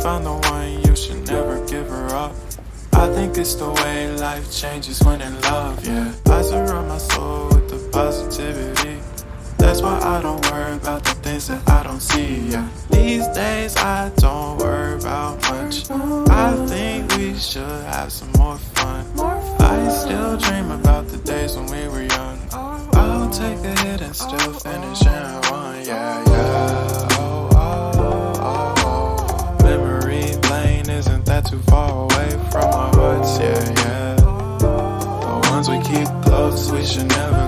found the one, you should never give her up. I think it's the way life changes when in love, yeah. I surround my soul with the positivity. That's why I don't worry about the things that I don't see, yeah. These days I don't worry about much. I think we should have some more fun. I still dream about the days when we were young. I'll take a hit and still finish in one, yeah, yeah. Oh, oh, oh, oh. Memory lane isn't that too far away from our hearts, yeah, yeah. The ones we keep close, we should never